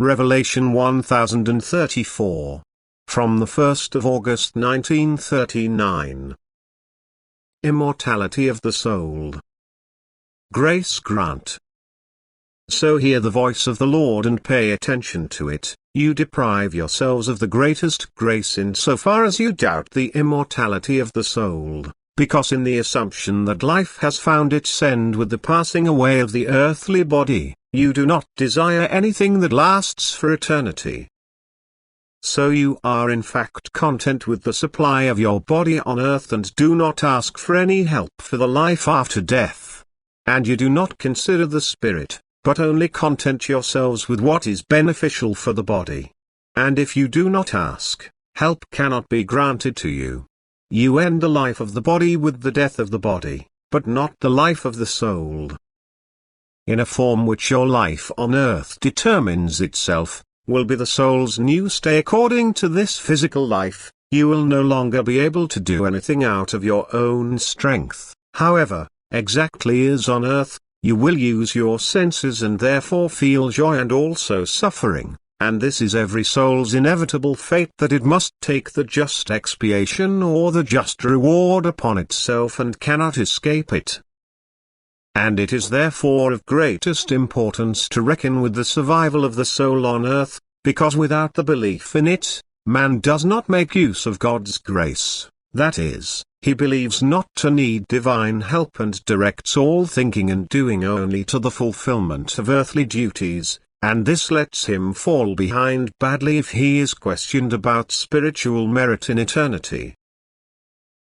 Revelation 1034. From the 1st of August 1939. Immortality of the soul. Grace grant. So hear the voice of the Lord and pay attention to it. You deprive yourselves of the greatest grace insofar as you doubt the immortality of the soul, because in the assumption that life has found its end with the passing away of the earthly body, you do not desire anything that lasts for eternity. So you are in fact content with the supply of your body on earth and do not ask for any help for the life after death. And you do not consider the spirit, but only content yourselves with what is beneficial for the body. And if you do not ask, help cannot be granted to you. You end the life of the body with the death of the body, but not the life of the soul. In a form which your life on earth determines itself, will be the soul's new stay according to this physical life. You will no longer be able to do anything out of your own strength, however, exactly as on earth. You will use your senses and therefore feel joy and also suffering, and this is every soul's inevitable fate, that it must take the just expiation or the just reward upon itself and cannot escape it. And it is therefore of greatest importance to reckon with the survival of the soul on earth, because without the belief in it, man does not make use of God's grace, that is, he believes not to need divine help and directs all thinking and doing only to the fulfillment of earthly duties, and this lets him fall behind badly if he is questioned about spiritual merit in eternity.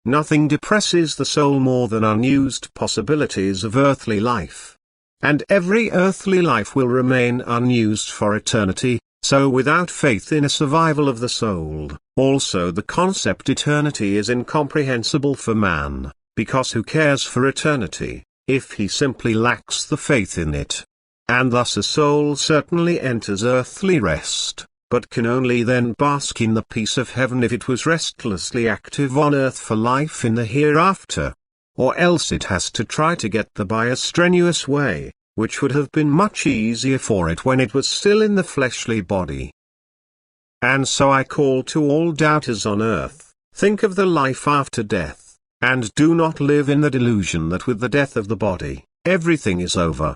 Nothing depresses the soul more than unused possibilities of earthly life. And every earthly life will remain unused for eternity, so without faith in a survival of the soul, also the concept eternity is incomprehensible for man, because who cares for eternity, if he simply lacks the faith in it? And thus a soul certainly enters earthly rest, but can only then bask in the peace of heaven if it was restlessly active on earth for life in the hereafter. Or else it has to try to get there by a strenuous way, which would have been much easier for it when it was still in the fleshly body. And so I call to all doubters on earth, think of the life after death, and do not live in the delusion that with the death of the body, everything is over.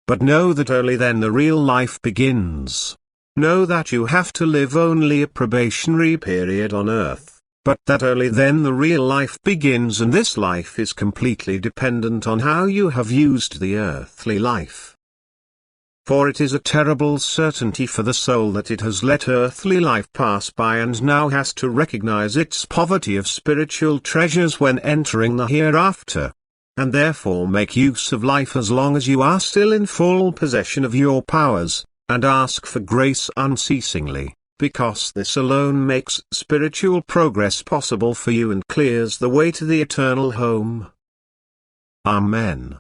But know that only then the real life begins. Know that you have to live only a probationary period on earth, but that only then the real life begins, and this life is completely dependent on how you have used the earthly life. For it is a terrible certainty for the soul that it has let earthly life pass by and now has to recognize its poverty of spiritual treasures when entering the hereafter. And therefore make use of life as long as you are still in full possession of your powers, and ask for grace unceasingly, because this alone makes spiritual progress possible for you and clears the way to the eternal home. Amen.